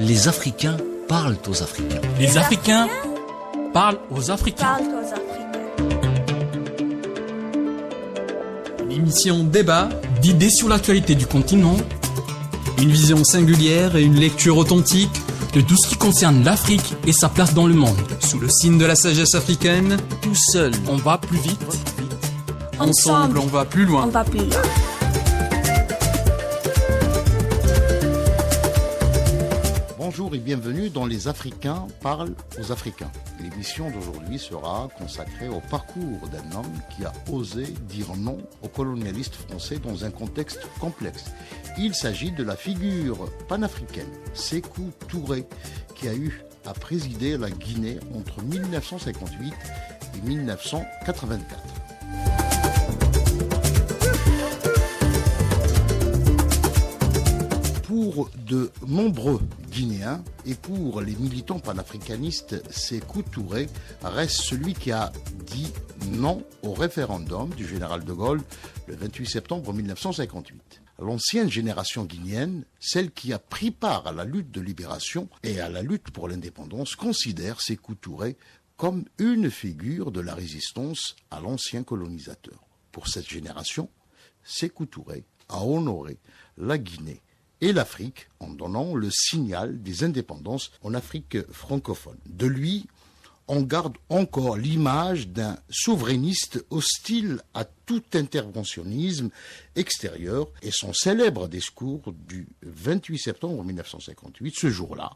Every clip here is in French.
Les Africains parlent aux Africains. Les Africains parlent aux Africains. Une émission débat, d'idées sur l'actualité du continent, une vision singulière et une lecture authentique de tout ce qui concerne l'Afrique et sa place dans le monde. Sous le signe de la sagesse africaine, tout seul, on va plus vite. Ensemble, on va plus loin. Bonjour et bienvenue dans Les Africains parlent aux Africains. L'émission d'aujourd'hui sera consacrée au parcours d'un homme qui a osé dire non aux colonialistes français dans un contexte complexe. Il s'agit de la figure panafricaine, Sékou Touré, qui a eu à présider la Guinée entre 1958 et 1984. Pour de nombreux Guinéens et pour les militants panafricanistes, Sékou Touré reste celui qui a dit non au référendum du général de Gaulle le 28 septembre 1958. L'ancienne génération guinéenne, celle qui a pris part à la lutte de libération et à la lutte pour l'indépendance, considère Sékou Touré comme une figure de la résistance à l'ancien colonisateur. Pour cette génération, Sékou Touré a honoré la Guinée et l'Afrique en donnant le signal des indépendances en Afrique francophone. De lui, on garde encore l'image d'un souverainiste hostile à tout interventionnisme extérieur et son célèbre discours du 28 septembre 1958, ce jour-là,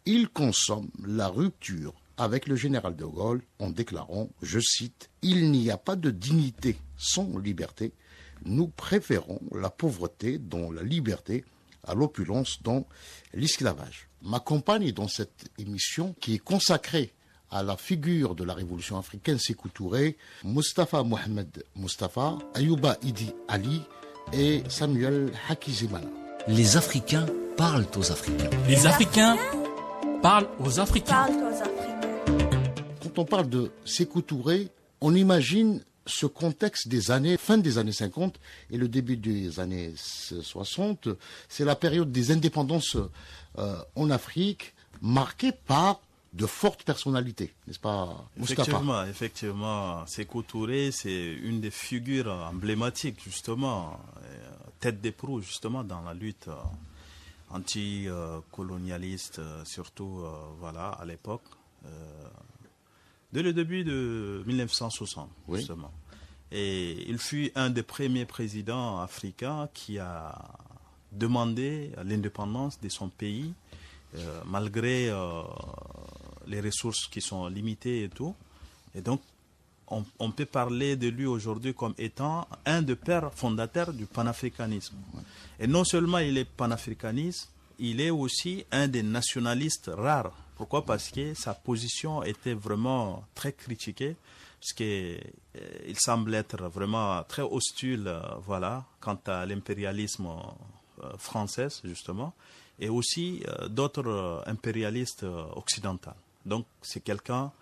il consomme la rupture avec le général de Gaulle en déclarant, je cite, « Il n'y a pas de dignité sans liberté. Nous préférons la pauvreté dans la liberté à l'opulence dans l'esclavage. » M'accompagne dans cette émission qui est consacrée à la figure de la révolution africaine Sékou Touré, Moustapha Mohamed Moustapha, Ayouba Idi Ali et Samuel Hakizimana. Les Africains parlent aux Africains. Les Africains parlent aux Africains. Quand on parle de Sékou Touré, on imagine ce contexte des années, fin des années 50 et le début des années 60, c'est la période des indépendances en Afrique, marquée par de fortes personnalités, n'est-ce pas, Moustapha? Effectivement, Sékou Touré, c'est une des figures emblématiques, justement, tête de proue, justement, dans la lutte anti-colonialiste, surtout, voilà, à l'époque. Dès le début de 1960, oui, justement. Et il fut un des premiers présidents africains qui a demandé l'indépendance de son pays, malgré les ressources qui sont limitées et tout. Et donc, on peut parler de lui aujourd'hui comme étant un des pères fondateurs du panafricanisme. Et non seulement il est panafricaniste, il est aussi un des nationalistes rares. Pourquoi? Parce que sa position était vraiment très critiquée, parce qu'il semble être vraiment très hostile, voilà, quant à l'impérialisme français, justement, et aussi d'autres impérialistes occidentaux. Donc, c'est quelqu'un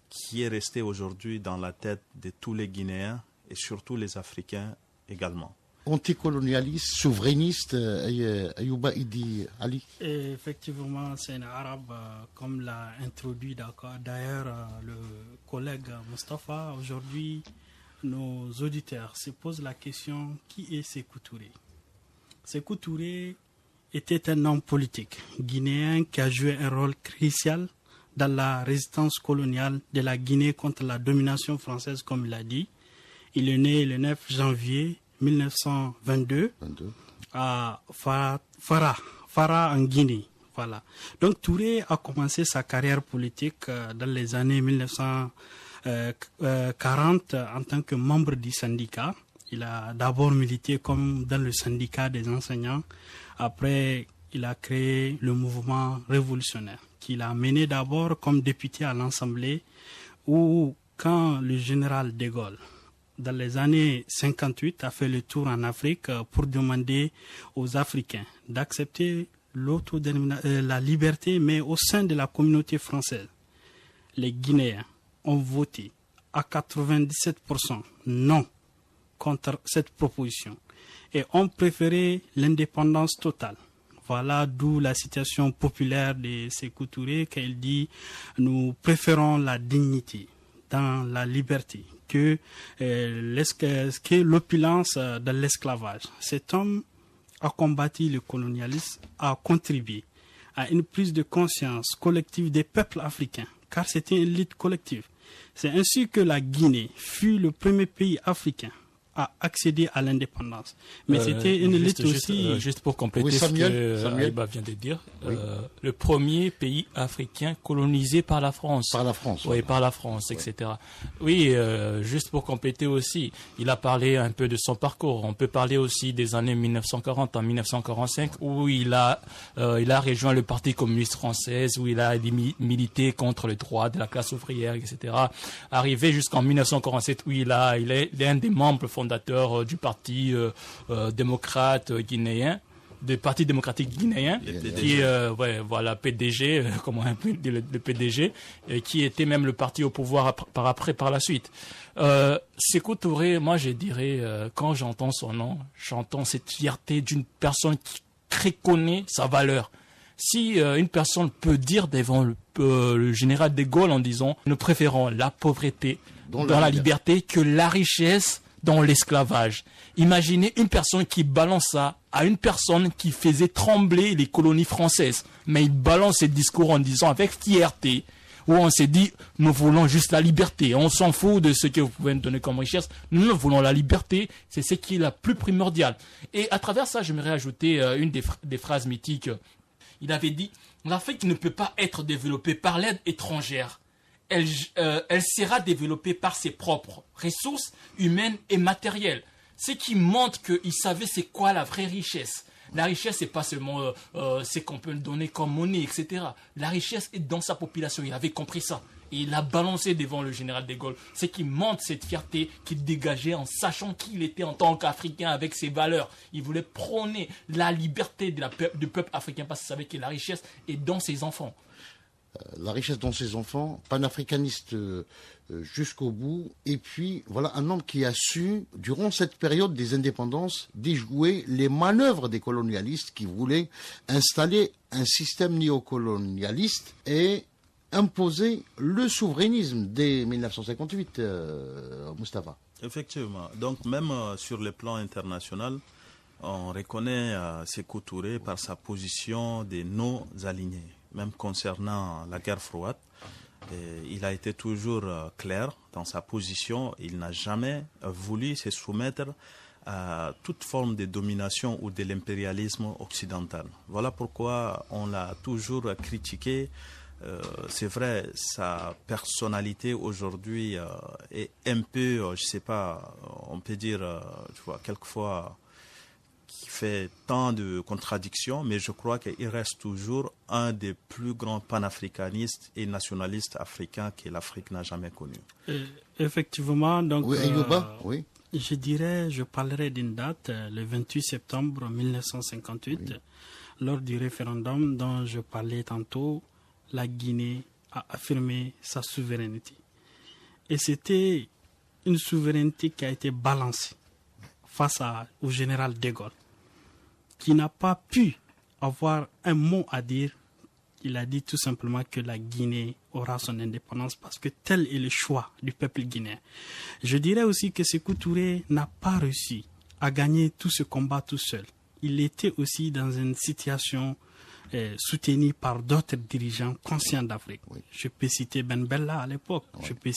qui est resté aujourd'hui dans la tête de tous les Guinéens et surtout les Africains également. Anticolonialiste, souverainiste, Ayouba Idi Ali. Et effectivement, c'est un arabe, comme l'a introduit d'ailleurs le collègue Moustapha. Aujourd'hui, nos auditeurs se posent la question, qui est Sékou Touré? Sékou Touré était un homme politique guinéen qui a joué un rôle crucial dans la résistance coloniale de la Guinée contre la domination française, comme il a dit. Il est né le 9 janvier 1922 à Fara en Guinée. Voilà. Donc Touré a commencé sa carrière politique dans les années 1940 en tant que membre du syndicat. Il a d'abord milité comme dans le syndicat des enseignants. Après, il a créé le mouvement révolutionnaire qu'il a mené d'abord comme député à l'Assemblée, où quand le général de Gaulle dans les années 58, a fait le tour en Afrique pour demander aux Africains d'accepter la liberté, mais au sein de la communauté française. Les Guinéens ont voté à 97% non contre cette proposition et ont préféré l'indépendance totale. Voilà d'où la citation populaire de Sékou Touré, qu'il dit « Nous préférons la dignité dans la liberté que l'opulence de l'esclavage. » Cet homme a combattu le colonialisme, a contribué à une prise de conscience collective des peuples africains, car c'était une lutte collective. C'est ainsi que la Guinée fut le premier pays africain à accéder à l'indépendance. Mais c'était une lutte aussi... Juste pour compléter ce que Aïba vient de dire, le premier pays africain colonisé par la France. Par la France. Oui, par la France, etc. Oui, juste pour compléter aussi, il a parlé un peu de son parcours. On peut parler aussi des années 1940 en 1945, où il a rejoint le Parti communiste français, où il a milité contre le droit de la classe ouvrière, etc. Arrivé jusqu'en 1947, où il est un des membres fondateur du Parti démocrate guinéen, du Parti démocratique guinéen, qui PDG, comment on peut dire le PDG, qui était même le parti au pouvoir par la suite. Sékou Touré, moi je dirais, quand j'entends son nom, j'entends cette fierté d'une personne qui reconnaît sa valeur. Si une personne peut dire devant le général de Gaulle en disant « Nous préférons la pauvreté dans la liberté que la richesse dans l'esclavage ». Imaginez une personne qui balance ça à une personne qui faisait trembler les colonies françaises. Mais il balance ce discours en disant avec fierté, où on s'est dit, nous voulons juste la liberté. On s'en fout de ce que vous pouvez nous donner comme richesse. Nous voulons la liberté. C'est ce qui est la plus primordiale. Et à travers ça, j'aimerais ajouter une des phrases mythiques. Il avait dit, l'Afrique ne peut pas être développée par l'aide étrangère. Elle sera développée par ses propres ressources humaines et matérielles. Ce qui montre qu'il savait c'est quoi la vraie richesse. La richesse, c'est pas seulement ce qu'on peut donner comme monnaie, etc. La richesse est dans sa population. Il avait compris ça. Et il a balancé devant le général de Gaulle. Ce qui montre cette fierté qu'il dégageait en sachant qui il était en tant qu'Africain avec ses valeurs. Il voulait prôner la liberté du peuple africain parce qu'il savait que la richesse est dans ses enfants. La richesse dans ses enfants, panafricaniste jusqu'au bout, et puis voilà un homme qui a su, durant cette période des indépendances, déjouer les manœuvres des colonialistes qui voulaient installer un système néocolonialiste et imposer le souverainisme dès 1958, Moustapha. Effectivement, donc même sur le plan international, on reconnaît Sékou Touré par sa position des non-alignés. Même concernant la guerre froide, il a été toujours clair dans sa position. Il n'a jamais voulu se soumettre à toute forme de domination ou de l'impérialisme occidental. Voilà pourquoi on l'a toujours critiqué. C'est vrai, sa personnalité aujourd'hui est un peu, je sais pas, on peut dire, tu vois, quelquefois qui fait tant de contradictions, mais je crois qu'il reste toujours un des plus grands panafricanistes et nationalistes africains que l'Afrique n'a jamais connu. Effectivement, donc oui, oui. Je parlerai d'une date, le 28 septembre 1958, oui. Lors du référendum dont je parlais tantôt, la Guinée a affirmé sa souveraineté. Et c'était une souveraineté qui a été balancée face au général de Gaulle, qui n'a pas pu avoir un mot à dire. Il a dit tout simplement que la Guinée aura son indépendance parce que tel est le choix du peuple guinéen. Je dirais aussi que Sékou Touré n'a pas réussi à gagner tout ce combat tout seul. Il était aussi dans une situation soutenu par d'autres dirigeants conscients d'Afrique. Oui. Je peux citer Ben Bella à l'époque, oui. Je peux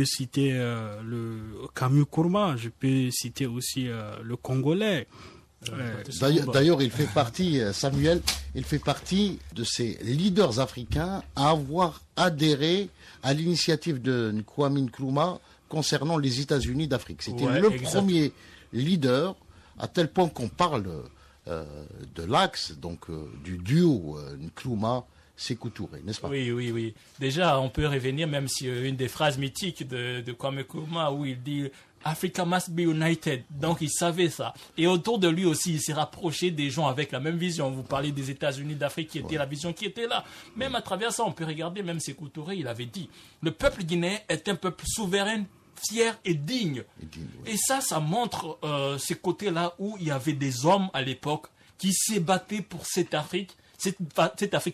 citer le Camus Kourma, je peux citer aussi le Congolais. D'ailleurs, il fait partie, Samuel, il fait partie de ces leaders africains à avoir adhéré à l'initiative de Kwame Nkrumah concernant les États-Unis d'Afrique. C'était le premier leader, à tel point qu'on parle de l'axe, donc du duo Nkrumah-Sékou Touré, n'est-ce pas? Oui. Déjà, on peut revenir même sur une des phrases mythiques de Kwame Nkrumah où il dit « Africa must be united ». Donc, il savait ça. Et autour de lui aussi, il s'est rapproché des gens avec la même vision. Vous parlez des États-Unis d'Afrique qui était la vision qui était là. Même à travers ça, on peut regarder, même Sékou Touré, il avait dit « Le peuple guinéen est un peuple souverain, fier et digne. » Et ça montre ces côtés-là où il y avait des hommes à l'époque qui s'est battu pour cette Afrique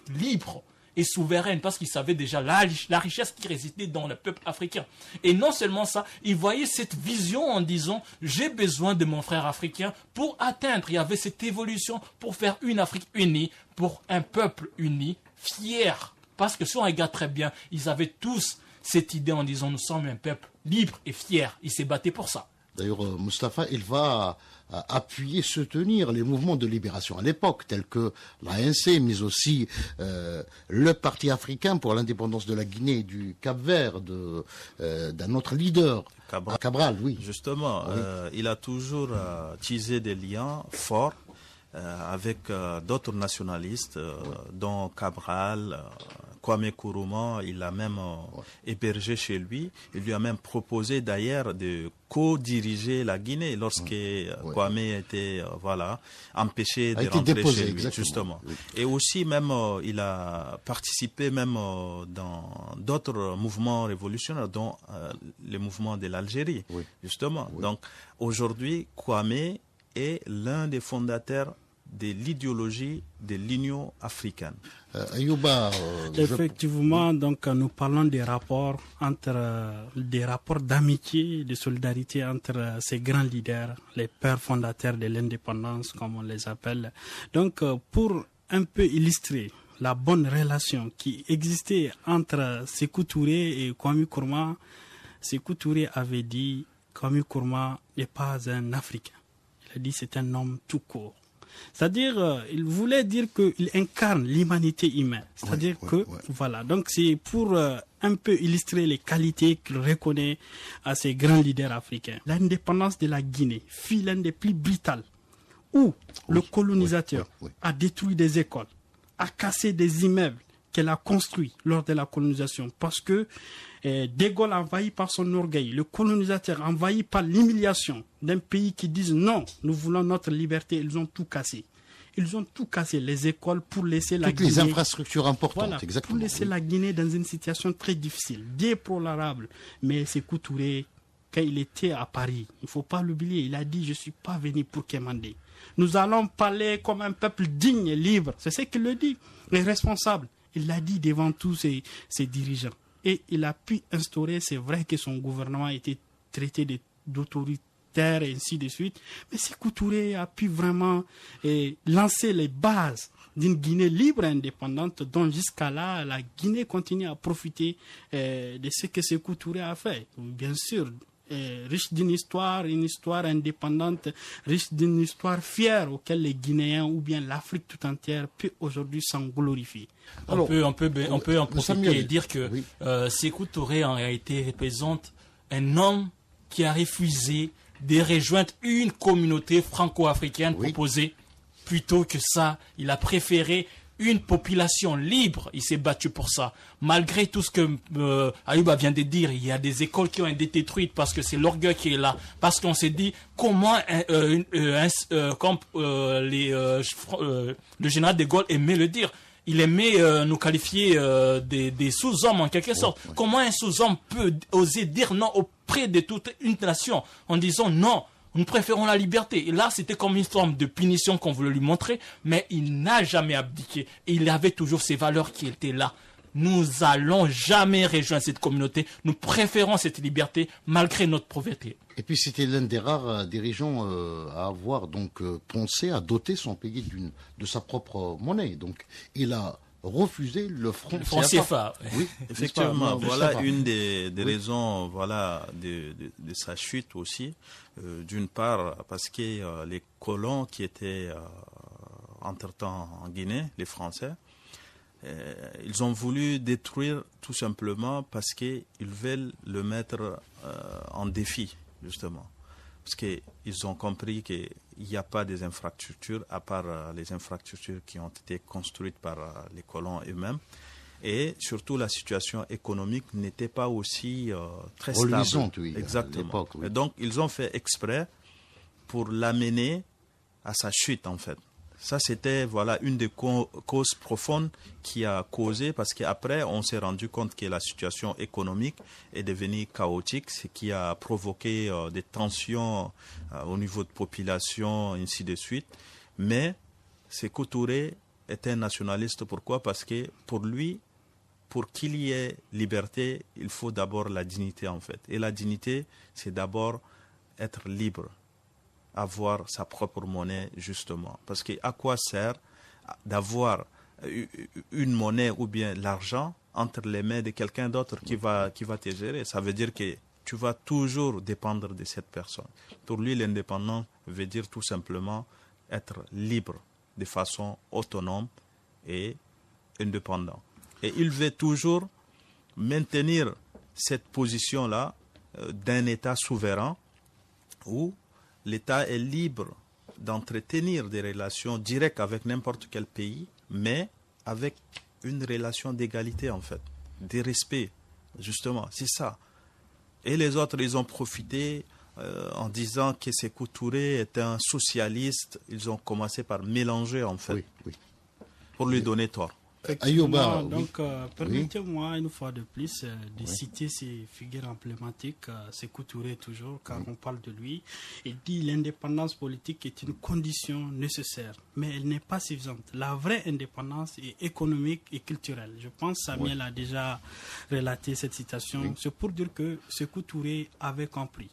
libre et souveraine, parce qu'il savait déjà la richesse qui résidait dans le peuple africain. Et non seulement ça, il voyait cette vision en disant « j'ai besoin de mon frère africain pour atteindre ». Il y avait cette évolution pour faire une Afrique unie, pour un peuple uni, fier. Parce que si on regarde très bien, ils avaient tous cette idée en disant « nous sommes un peuple libre et fier ». Ils s'est battu pour ça. D'ailleurs, Mustapha, il va appuyer, soutenir les mouvements de libération à l'époque, tels que l'ANC, mais aussi le Parti africain pour l'indépendance de la Guinée et du Cap-Vert, d'un autre leader, Cabral, oui. Justement, oui. Il a toujours tissé des liens forts avec d'autres nationalistes, dont Cabral, Kwame Nkrumah. Il l'a même hébergé chez lui. Il lui a même proposé d'ailleurs de co-diriger la Guinée lorsque Kwame était empêché de rentrer chez lui, exactement. Justement. Oui. Et aussi même il a participé même dans d'autres mouvements révolutionnaires, dont le mouvement de l'Algérie, justement. Oui. Donc aujourd'hui, Kwame est l'un des fondateurs de l'idéologie de l'Union africaine. Ayouba, effectivement, donc nous parlons des rapports d'amitié, de solidarité entre ces grands leaders, les pères fondateurs de l'indépendance, comme on les appelle. Donc, pour un peu illustrer la bonne relation qui existait entre Sékou Touré et Kwame Nkrumah, Sékou Touré avait dit Kwame Nkrumah n'est pas un Africain. Il a dit c'est un homme tout court. C'est-à-dire, il voulait dire qu'il incarne l'humanité humaine. C'est-à-dire voilà. Donc, c'est pour un peu illustrer les qualités qu'il reconnaît à ces grands leaders africains. L'indépendance de la Guinée fut l'un des plus brutales, où le colonisateur a détruit des écoles, a cassé des immeubles qu'elle a construits lors de la colonisation, parce que De Gaulle, envahi par son orgueil, le colonisateur envahi par l'humiliation d'un pays qui disent non, nous voulons notre liberté, ils ont tout cassé. Ils ont tout cassé, les écoles, pour laisser la Guinée... Toutes les infrastructures importantes, exactement. Pour laisser la Guinée dans une situation très difficile, déplorable. Mais Sékou Touré, quand il était à Paris, il ne faut pas l'oublier, il a dit « Je ne suis pas venu pour quémander. Nous allons parler comme un peuple digne et libre. » C'est ce qu'il le dit, les responsables. Il l'a dit devant tous ses dirigeants. Et il a pu instaurer, c'est vrai que son gouvernement a été traité d'autoritaire et ainsi de suite, mais Sékou Touré a pu vraiment lancer les bases d'une Guinée libre et indépendante, dont jusqu'à là, la Guinée continue à profiter de ce que Sékou Touré a fait. Bien sûr, riche d'une histoire, une histoire indépendante, riche d'une histoire fière auquel les Guinéens ou bien l'Afrique tout entière peut aujourd'hui s'en glorifier. On peut en profiter et dire que Sékou Touré en réalité représente un homme qui a refusé de rejoindre une communauté franco-africaine proposée. Plutôt que ça, il a préféré une population libre. Il s'est battu pour ça. Malgré tout ce que Ayouba vient de dire, il y a des écoles qui ont été détruites parce que c'est l'orgueil qui est là. Parce qu'on s'est dit comment le général de Gaulle aimait le dire. Il aimait nous qualifier des sous-hommes en quelque sorte. Comment un sous-homme peut oser dire non auprès de toute une nation en disant non, nous préférons la liberté. Et là, c'était comme une forme de punition qu'on voulait lui montrer, mais il n'a jamais abdiqué. Et il avait toujours ces valeurs qui étaient là. Nous allons jamais rejoindre cette communauté. Nous préférons cette liberté malgré notre pauvreté. Et puis c'était l'un des rares dirigeants à avoir donc pensé à doter son pays de sa propre monnaie. Donc il a refusé le franc CFA. Oui, effectivement. Voilà une des raisons de sa chute aussi. D'une part parce que les colons qui étaient entre-temps en Guinée, les Français, ils ont voulu détruire tout simplement parce qu'ils veulent le mettre en défi, justement. Parce qu'ils ont compris qu'il n'y a pas des infrastructures, à part les infrastructures qui ont été construites par les colons eux-mêmes. Et surtout, la situation économique n'était pas aussi très stable. Exactement. Et donc, ils ont fait exprès pour l'amener à sa chute, en fait. Ça, c'était une des causes profondes qui a causé, parce qu'après, on s'est rendu compte que la situation économique est devenue chaotique, ce qui a provoqué des tensions au niveau de population, ainsi de suite. Mais Sékou Touré était un nationaliste. Pourquoi? Parce que pour lui, pour qu'il y ait liberté, il faut d'abord la dignité en fait. Et la dignité, c'est d'abord être libre, avoir sa propre monnaie justement. Parce que à quoi sert d'avoir une monnaie ou bien l'argent entre les mains de quelqu'un d'autre qui va te gérer? Ça veut dire que tu vas toujours dépendre de cette personne. Pour lui, l'indépendance veut dire tout simplement être libre de façon autonome et indépendant. Et il veut toujours maintenir cette position-là d'un État souverain où l'État est libre d'entretenir des relations directes avec n'importe quel pays, mais avec une relation d'égalité en fait, de respect, justement, c'est ça. Et les autres, ils ont profité en disant que Sékou Touré était un socialiste. Ils ont commencé par mélanger en fait, pour lui donner tort. Effectivement, donc permettez-moi une fois de plus de citer ces figures emblématiques, Sékou Touré toujours, car on parle de lui. Il dit l'indépendance politique est une condition nécessaire, mais elle n'est pas suffisante. La vraie indépendance est économique et culturelle. Je pense que Samuel a déjà relaté cette citation. C'est pour dire que Sékou Touré avait compris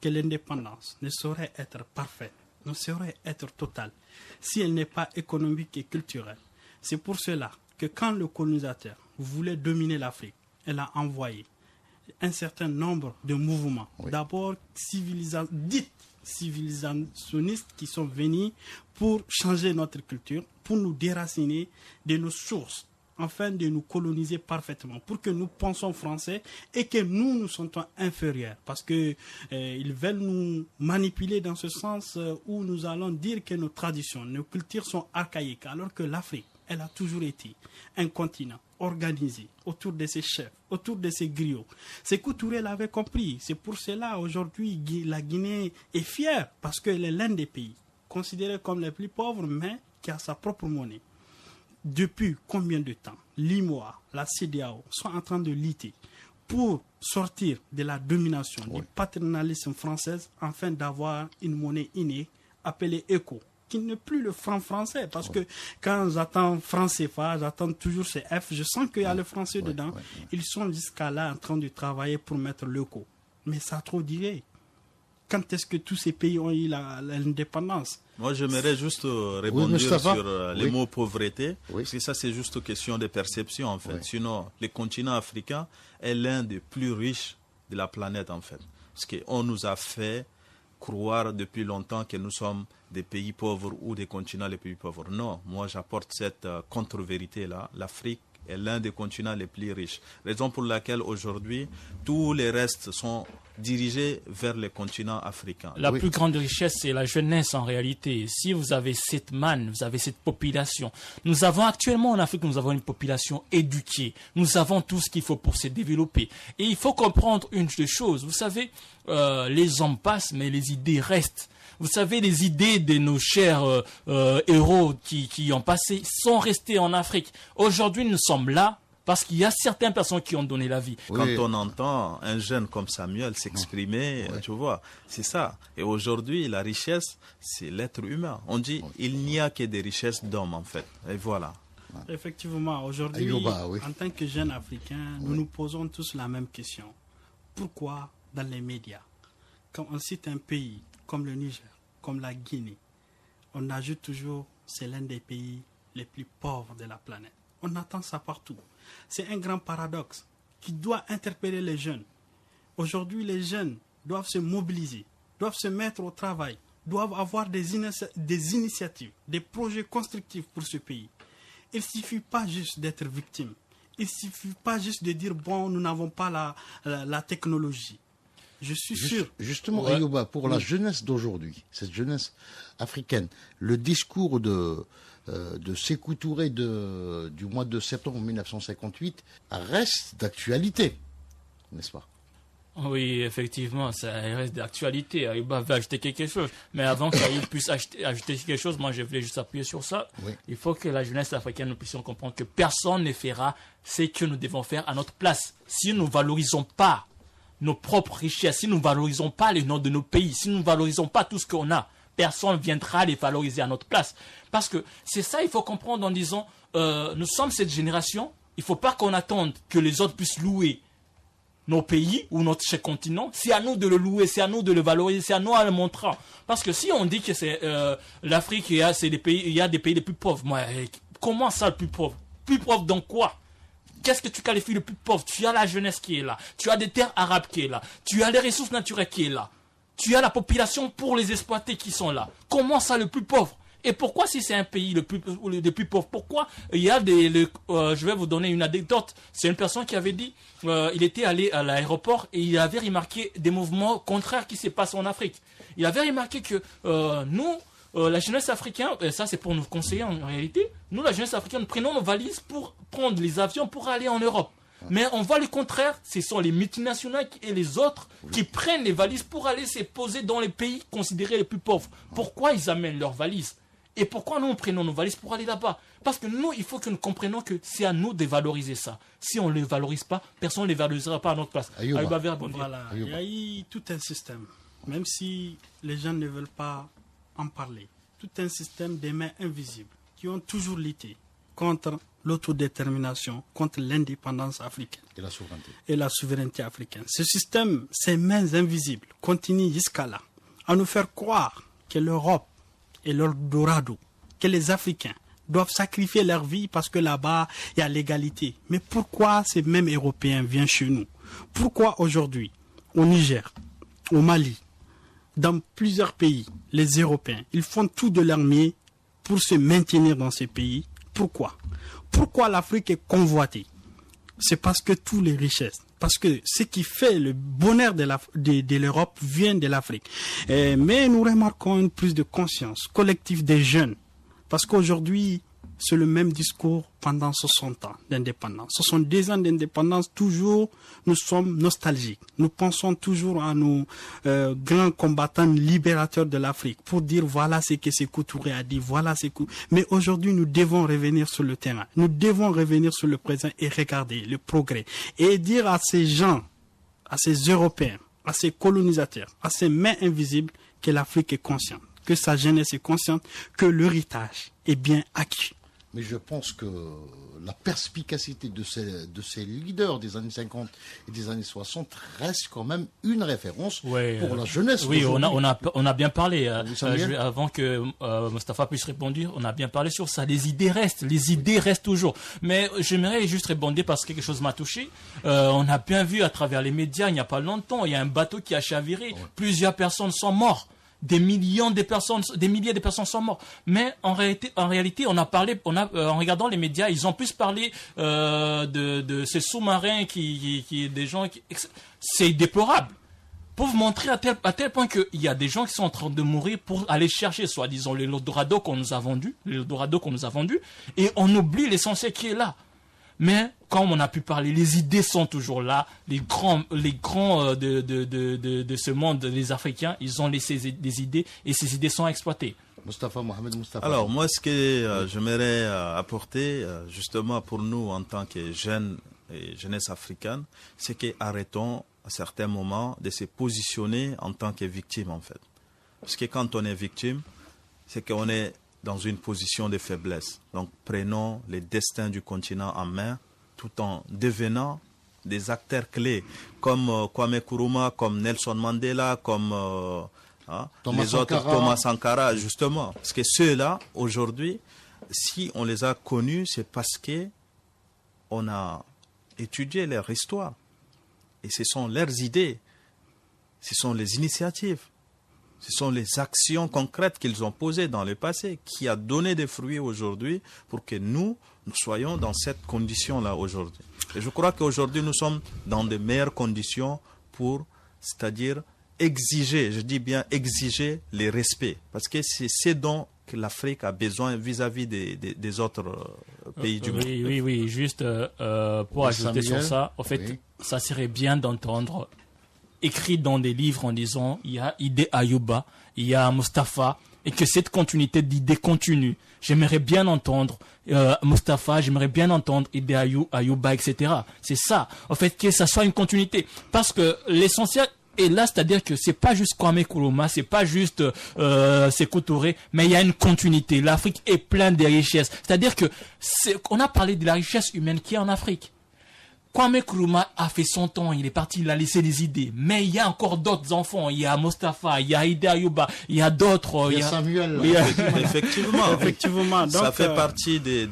que l'indépendance ne saurait être parfaite, ne saurait être totale, si elle n'est pas économique et culturelle. C'est pour cela que quand le colonisateur voulait dominer l'Afrique, elle a envoyé un certain nombre de mouvements, d'abord dits civilisationnistes, qui sont venus pour changer notre culture, pour nous déraciner de nos sources, afin de nous coloniser parfaitement, pour que nous pensions français et que nous nous sentons inférieurs, parce que ils veulent nous manipuler dans ce sens où nous allons dire que nos traditions, nos cultures sont archaïques, alors que l'Afrique, elle a toujours été un continent organisé autour de ses chefs, autour de ses griots. Sékou Touré l'avait compris. C'est pour cela aujourd'hui la Guinée est fière, parce qu'elle est l'un des pays considérés comme les plus pauvres, mais qui a sa propre monnaie. Depuis combien de temps l'IMOA, la CEDEAO sont en train de lutter pour sortir de la domination du paternalisme français, afin d'avoir une monnaie innée appelée ECO, qui n'est plus le franc français, parce que quand j'attends franc CFA, j'attends toujours ces F, je sens qu'il y a le français dedans. Ils sont jusqu'à là en train de travailler pour mettre l'ECO. Mais ça a trop duré. Quand est-ce que tous ces pays ont eu l'indépendance? Moi, j'aimerais juste rebondir sur les mots pauvreté, parce que ça, c'est juste une question de perception, en fait. Sinon, le continent africain est l'un des plus riches de la planète, en fait. Parce qu'on nous a fait croire depuis longtemps que nous sommes des pays pauvres ou des continents les plus pauvres. Non, moi, j'apporte cette contre-vérité-là. L'Afrique est l'un des continents les plus riches. Raison pour laquelle aujourd'hui, tous les restes sont dirigés vers le continent africain. La plus grande richesse, c'est la jeunesse en réalité. Si vous avez cette manne, vous avez cette population. Nous avons actuellement en Afrique, nous avons une population éduquée. Nous avons tout ce qu'il faut pour se développer. Et il faut comprendre une chose. Vous savez, les hommes passent, mais les idées restent. Vous savez, les idées de nos chers héros qui ont passé sont restés en Afrique. Aujourd'hui, nous sommes là parce qu'il y a certaines personnes qui ont donné la vie. Quand on entend un jeune comme Samuel s'exprimer, tu vois, c'est ça. Et aujourd'hui, la richesse, c'est l'être humain. On dit, il n'y a que des richesses d'hommes, en fait. Et voilà. Effectivement, aujourd'hui, en tant que jeunes Africains, nous nous posons tous la même question. Pourquoi, dans les médias, quand on cite un pays comme le Niger, comme la Guinée, on ajoute toujours c'est l'un des pays les plus pauvres de la planète? On entend ça partout. C'est un grand paradoxe qui doit interpeller les jeunes. Aujourd'hui, les jeunes doivent se mobiliser, doivent se mettre au travail, doivent avoir des initiatives, des projets constructifs pour ce pays. Il ne suffit pas juste d'être victime. Il ne suffit pas juste de dire, bon, nous n'avons pas la technologie. Je suis sûr. Justement, Ayouba, pour la jeunesse d'aujourd'hui, cette jeunesse africaine, le discours de Sékou Touré du mois de septembre 1958 reste d'actualité, n'est-ce pas? Oui, effectivement, ça reste d'actualité. Ayouba va ajouter quelque chose. Mais avant qu'Ayouba puisse ajouter quelque chose, moi je voulais juste appuyer sur ça. Il faut que la jeunesse africaine, nous puissions comprendre que personne ne fera ce que nous devons faire à notre place. Si nous ne valorisons pas nos propres richesses, si nous ne valorisons pas les noms de nos pays, si nous ne valorisons pas tout ce qu'on a, personne ne viendra les valoriser à notre place. Parce que c'est ça, il faut comprendre en disant, nous sommes cette génération, il ne faut pas qu'on attende que les autres puissent louer nos pays ou notre continent. C'est à nous de le louer, c'est à nous de le valoriser, c'est à nous de le montrer. Parce que si on dit que c'est l'Afrique, il y a des pays les plus pauvres, comment ça le plus pauvre? Plus pauvre dans quoi? Qu'est-ce que tu qualifies le plus pauvre? Tu as la jeunesse qui est là, tu as des terres arabes qui est là, tu as les ressources naturelles qui est là, tu as la population pour les exploiter qui sont là. Comment ça le plus pauvre? Et pourquoi si c'est un pays le plus pauvre, pourquoi il y a je vais vous donner une anecdote. C'est une personne qui avait dit, il était allé à l'aéroport et il avait remarqué des mouvements contraires qui se passent en Afrique. Il avait remarqué que nous, la jeunesse africaine, et ça c'est pour nous conseiller en réalité, nous la jeunesse africaine, nous prenons nos valises pour prendre les avions pour aller en Europe. Mais on voit le contraire, ce sont les multinationales et les autres qui prennent les valises pour aller se poser dans les pays considérés les plus pauvres. Pourquoi ils amènent leurs valises? Et pourquoi nous prenons nos valises pour aller là-bas? Parce que nous, il faut que nous comprenions que c'est à nous de valoriser ça. Si on ne les valorise pas, personne ne les valorisera pas à notre place. Voilà, il y a eu tout un système, même si les gens ne veulent pas en parler, tout un système des mains invisibles qui ont toujours lutté contre l'autodétermination, contre l'indépendance africaine et la souveraineté africaine. Ce système, ces mains invisibles, continuent jusqu'à là, à nous faire croire que l'Europe est l'Eldorado, que les Africains doivent sacrifier leur vie parce que là-bas, il y a l'égalité. Mais pourquoi ces mêmes Européens viennent chez nous? Pourquoi aujourd'hui, au Niger, au Mali, dans plusieurs pays, les Européens, ils font tout de leur mieux pour se maintenir dans ces pays? Pourquoi? Pourquoi l'Afrique est convoitée? C'est parce que toutes les richesses, parce que ce qui fait le bonheur de l'Europe vient de l'Afrique. Mais nous remarquons une prise de conscience collective des jeunes, parce qu'aujourd'hui, c'est le même discours pendant 60 ans d'indépendance. 62 ans d'indépendance, toujours, nous sommes nostalgiques. Nous pensons toujours à nos grands combattants libérateurs de l'Afrique pour dire voilà ce que Sékou Touré a dit, voilà ce que... Mais aujourd'hui, nous devons revenir sur le terrain. Nous devons revenir sur le présent et regarder le progrès. Et dire à ces gens, à ces Européens, à ces colonisateurs, à ces mains invisibles, que l'Afrique est consciente, que sa jeunesse est consciente, que l'héritage est bien acquis. Mais je pense que la perspicacité de ces leaders des années 50 et des années 60 reste quand même une référence pour la jeunesse. Oui, on a bien parlé. Avant que Moustapha puisse répondre, on a bien parlé sur ça. Les idées restent toujours. Mais j'aimerais juste répondre parce que quelque chose m'a touché. On a bien vu à travers les médias, il n'y a pas longtemps, il y a un bateau qui a chaviré. Plusieurs personnes sont mortes. Des milliers de personnes sont mortes. Mais en réalité, on a parlé, en regardant les médias, ils ont plus parlé de ces sous-marins qui des gens qui, c'est déplorable. Pour vous montrer à tel point qu'il y a des gens qui sont en train de mourir pour aller chercher, soi-disant, l'Eldorado qu'on nous a vendu, et on oublie l'essentiel qui est là. Mais comme on a pu parler, les idées sont toujours là. Les grands de ce monde, les Africains, ils ont laissé des idées et ces idées sont exploitées. Mohamed Moustapha. Alors moi, ce que j'aimerais apporter justement pour nous en tant que jeunes et jeunesse africaine, c'est qu'arrêtons à certains moments de se positionner en tant que victime en fait. Parce que quand on est victime, c'est qu'on est dans une position de faiblesse. Donc prenons les destins du continent en main tout en devenant des acteurs clés comme Kwame Nkrumah, comme Nelson Mandela, comme les autres, Thomas Sankara, justement. Parce que ceux-là, aujourd'hui, si on les a connus, c'est parce qu'on a étudié leur histoire. Et ce sont leurs idées, ce sont les initiatives. Ce sont les actions concrètes qu'ils ont posées dans le passé qui a donné des fruits aujourd'hui pour que nous soyons dans cette condition-là aujourd'hui. Et je crois qu'aujourd'hui, nous sommes dans de meilleures conditions pour, c'est-à-dire exiger, je dis bien exiger les respects. Parce que c'est ce dont que l'Afrique a besoin vis-à-vis des autres pays du monde. Oui, juste pour ajouter sur ça, en fait, ça serait bien d'entendre écrit dans des livres en disant il y a Idé Ayouba, il y a Moustapha, et que cette continuité d'idées continue. J'aimerais bien entendre Moustapha, j'aimerais bien entendre Idé Ayouba, etc. C'est ça, en fait, que ça soit une continuité. Parce que l'essentiel Et là, c'est-à-dire que c'est pas juste Kwame Nkrumah, c'est pas juste Sékou Touré, mais il y a une continuité. L'Afrique est pleine de richesses. C'est-à-dire que on a parlé de la richesse humaine qui est en Afrique. Kwame Nkrumah a fait son temps, il est parti, il a laissé des idées. Mais il y a encore d'autres enfants. Il y a Mustapha, il y a Ida Ayouba, il y a d'autres. Il y a Samuel. Effectivement. Donc, ça fait partie de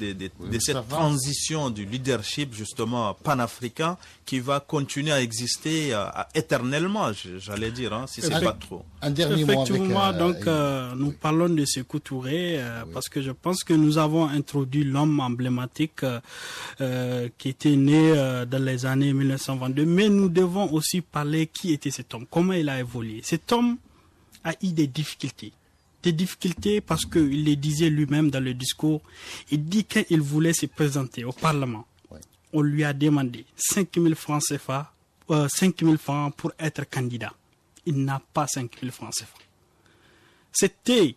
cette transition du leadership, justement, panafricain, qui va continuer à exister éternellement, j'allais dire, hein, si c'est pas trop. Un dernier mot avec... nous parlons de Sékou Touré, parce que je pense que nous avons introduit l'homme emblématique qui était né dans les années 1922, mais nous devons aussi parler qui était cet homme, comment il a évolué. Cet homme a eu des difficultés parce qu'il le disait lui-même dans le discours. Il dit qu'il voulait se présenter au Parlement. On lui a demandé 5 000 francs CFA, 5 000 francs pour être candidat. Il n'a pas 5 000 francs CFA. C'était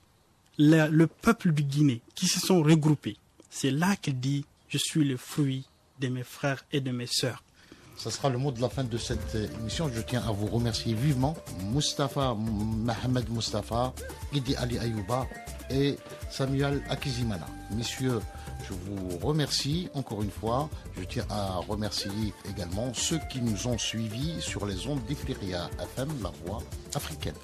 le peuple du Guinée qui se sont regroupés. C'est là qu'il dit « Je suis le fruit de mes frères et de mes sœurs ». Ce sera le mot de la fin de cette émission. Je tiens à vous remercier vivement. Mohamed Mustapha, Idi Ali Ayouba et Samuel Akizimana. Messieurs, je vous remercie encore une fois. Je tiens à remercier également ceux qui nous ont suivis sur les ondes d'Ifriqiya FM, la voix africaine.